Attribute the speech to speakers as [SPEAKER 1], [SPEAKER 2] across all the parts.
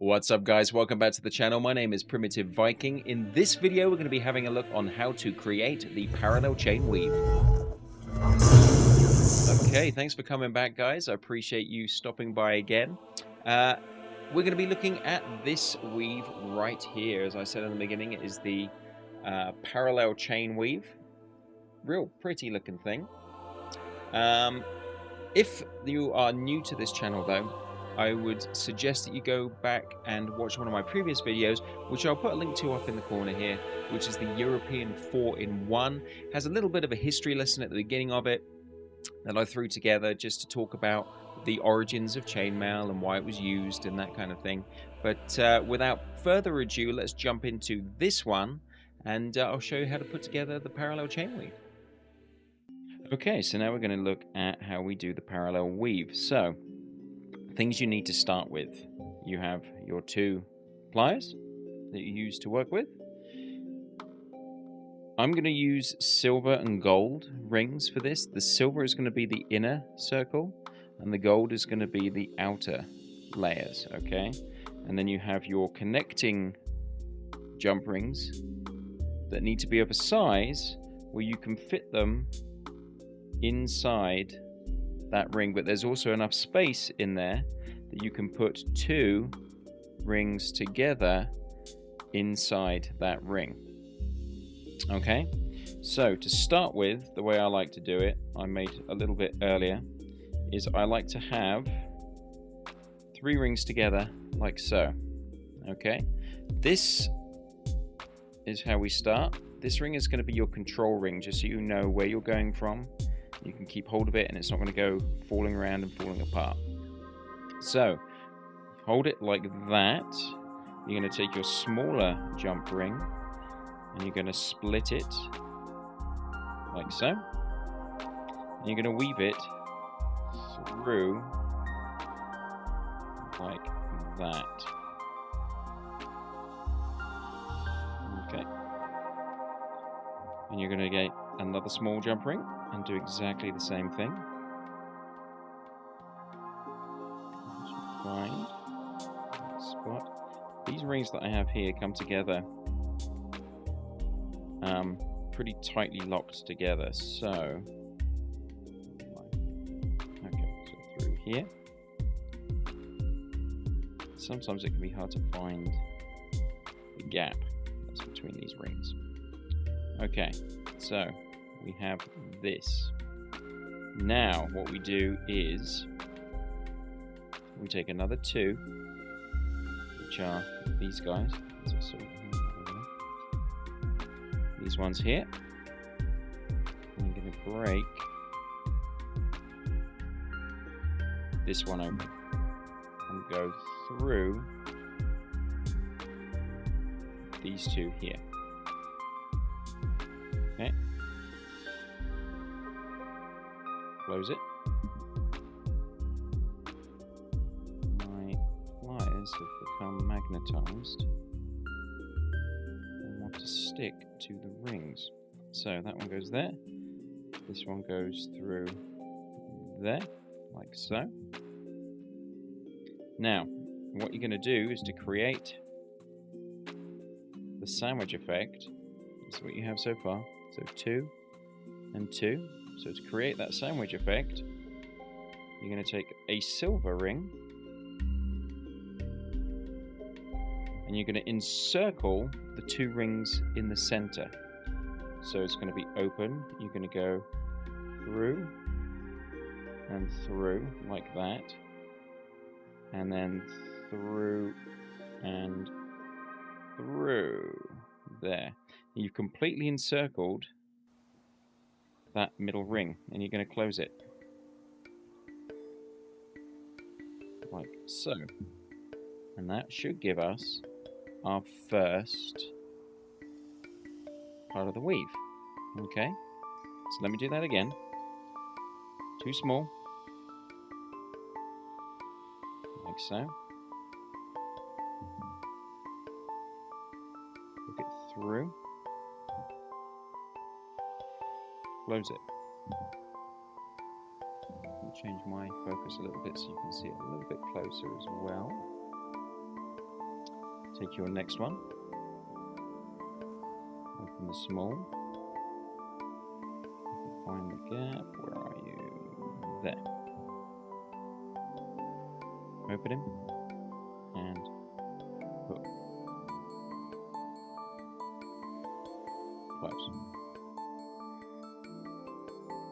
[SPEAKER 1] What's up, guys? Welcome back to the channel. My name is Primitive Viking. In this video, we're going to be having a look on how to create the parallel chain weave. Okay, thanks for coming back, guys. I appreciate you stopping by again. We're going to be looking at this weave right here. As I said in the beginning, it is the parallel chain weave. Real pretty looking thing. If you are new to this channel, though, I would suggest that you go back and watch one of my previous videos, which I'll put a link to up in the corner here, which is the European 4-in-1. Has a little bit of a history lesson at the beginning of it that I threw together just to talk about the origins of chainmail and why it was used and that kind of thing. But without further ado, let's jump into this one, and I'll show you how to put together the parallel chain weave. Okay, so now we're going to look at how we do the parallel weave. So, things you need to start with. You have your two pliers that you use to work with. I'm going to use silver and gold rings for this. The silver is going to be the inner circle, and the gold is going to be the outer layers, okay? And then you have your connecting jump rings that need to be of a size where you can fit them inside that ring, but there's also enough space in there that you can put two rings together inside that ring. Okay, so to start with, the way I like to do it, I made a little bit earlier, is I like to have three rings together like so. Okay, this is how we start. This ring is going to be your control ring, just so you know where you're going from. You can keep hold of it and it's not going to go falling around and falling apart. So, hold it like that. You're going to take your smaller jump ring and you're going to split it like so. And you're going to weave it through like that. Okay. And you're going to get another small jump ring and do exactly the same thing. Find that spot. These rings that I have here come together pretty tightly locked together. So, okay, so through here. Sometimes it can be hard to find the gap that's between these rings. Okay, so we have this. Now what we do is we take another two, which are these guys. These ones here. I'm going to break this one open and go through these two here. Okay. Close it. My pliers have become magnetized and want to stick to the rings. So that one goes there. This one goes through there, like so. Now, what you're going to do is to create the sandwich effect. That's what you have so far. So 2 and 2. So to create that sandwich effect, you're going to take a silver ring and you're going to encircle the two rings in the center. So it's going to be open. You're going to go through and through like that, and then through and through there. You've completely encircled that middle ring, and you're going to close it like so, and that should give us our first part of the weave. Okay, so let me do that again. Too small, like so. Look it through. Close it. I'll change my focus a little bit so you can see it a little bit closer as well. Take your next one. Open the small. Find the gap. Where are you? There. Open him. And hook. Close.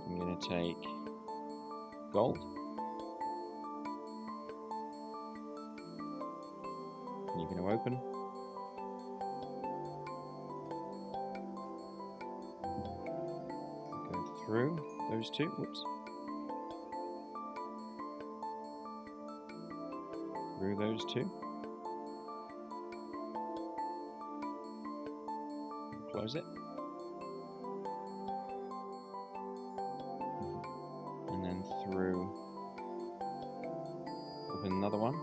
[SPEAKER 1] I'm going to take gold. And you're going to open. Go through those two. Whoops. Through those two. Close it. And then through. Open another one.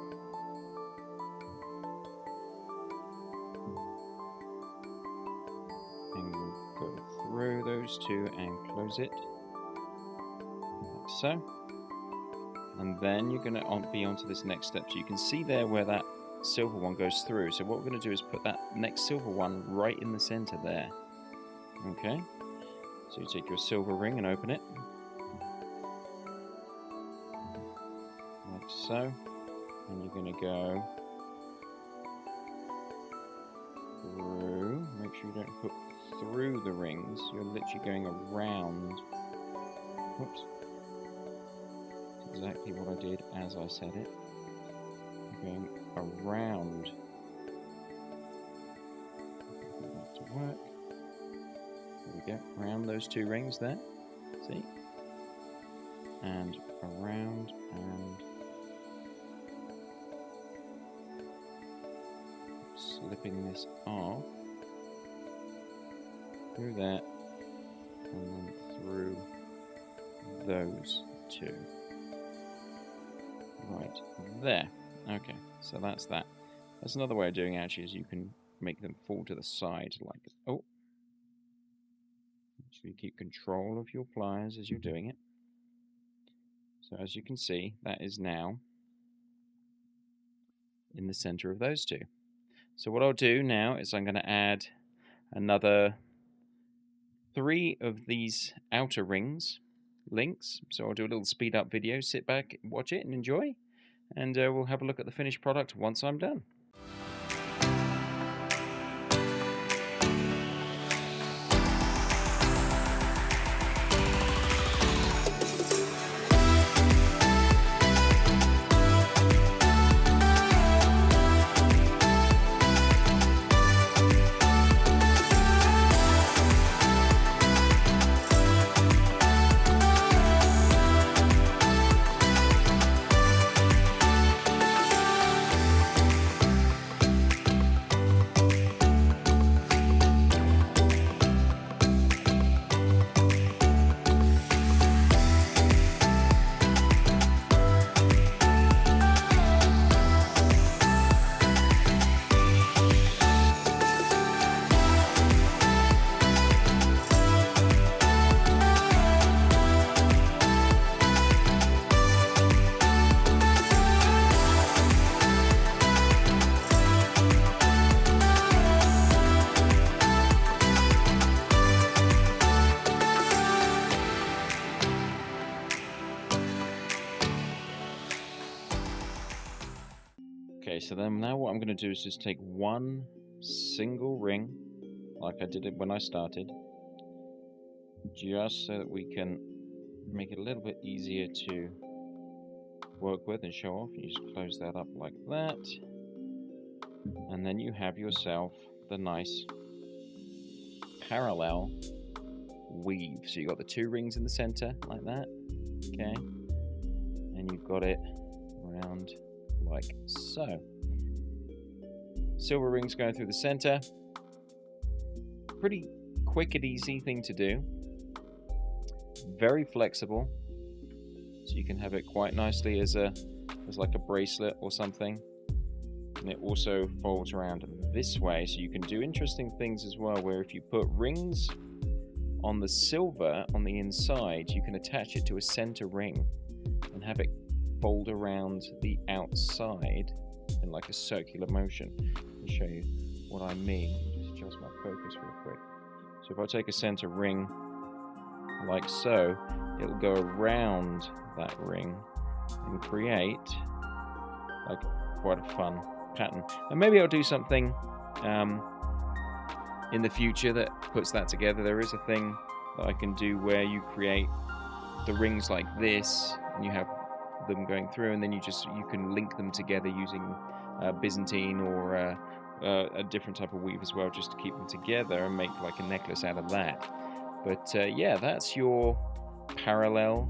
[SPEAKER 1] And go through those two and close it. Like so. And then you're going to be onto this next step. So you can see there where that silver one goes through. So what we're going to do is put that next silver one right in the center there. Okay. So you take your silver ring and open it. Like so. And you're going to go through. Make sure you don't hook through the rings. You're literally going around. Whoops. Exactly what I did as I said it. I'm going around. That to work. There we go. Around those two rings there. See? And around and slipping this off. Through that. And then through those two. Right there. Okay, so that's that. That's another way of doing it, actually, is you can make them fall to the side like this. Oh. So you keep control of your pliers as you're doing it. So as you can see, that is now in the center of those two. So what I'll do now is I'm going to add another 3 of these outer rings links. So I'll do a little speed up video, sit back, watch it and enjoy, and we'll have a look at the finished product once I'm done. Okay, so then now what I'm going to do is just take one single ring, like I did it when I started, just so that we can make it a little bit easier to work with and show off. You just close that up like that, and then you have yourself the nice parallel weave. So you've got the 2 rings in the center like that, okay, and you've got it around like so. Silver rings going through the center. Pretty quick and easy thing to do. Very flexible, so you can have it quite nicely as like a bracelet or something. And it also folds around this way, so you can do interesting things as well, where if you put rings on the silver on the inside, you can attach it to a center ring and have it fold around the outside in like a circular motion. can show you what I mean. Just adjust my focus real quick. So if I take a center ring like so, it will go around that ring and create like quite a fun pattern. And maybe I'll do something in the future that puts that together. There is a thing that I can do where you create the rings like this, and you have them going through, and then you can link them together using Byzantine or a different type of weave as well, just to keep them together and make like a necklace out of that. But yeah, that's your parallel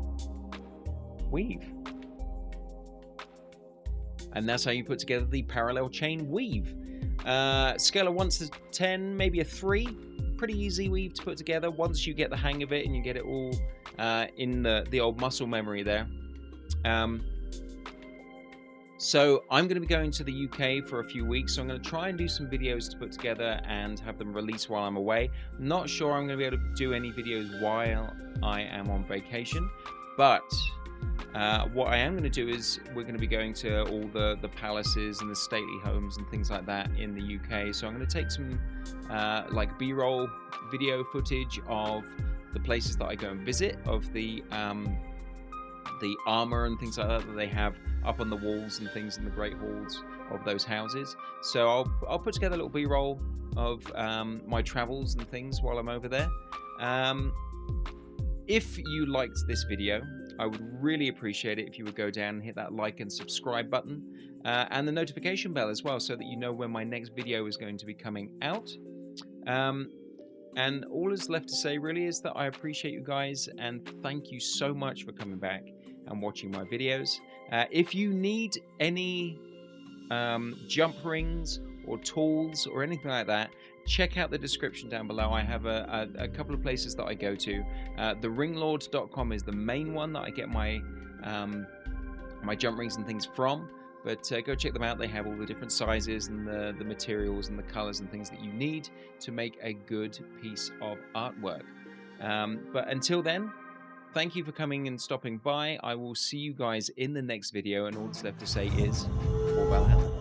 [SPEAKER 1] weave. And that's how you put together the parallel chain weave. Scale of 1 to 10, maybe a 3. Pretty easy weave to put together once you get the hang of it and you get it all in the old muscle memory there. So I'm going to be going to the UK for a few weeks, so I'm going to try and do some videos to put together and have them released while I'm away. Not sure I'm going to be able to do any videos while I am on vacation, but what I am going to do is we're going to be going to all the palaces and the stately homes and things like that in the UK. So I'm going to take some like B-roll video footage of the places that I go and visit, of the armor and things like that they have up on the walls and things in the great halls of those houses. So I'll put together a little B-roll of my travels and things while I'm over there. If you liked this video, I would really appreciate it if you would go down and hit that like and subscribe button and the notification bell as well, so that you know when my next video is going to be coming out. And all is left to say really is that I appreciate you guys, and thank you so much for coming back and watching my videos. If you need any jump rings or tools or anything like that, check out the description down below. I have a couple of places that I go to. TheRinglord.com is the main one that I get my my jump rings and things from. But go check them out. They have all the different sizes and the materials and the colors and things that you need to make a good piece of artwork. But until then, thank you for coming and stopping by. I will see you guys in the next video, and all that's left to say is, for Valhalla.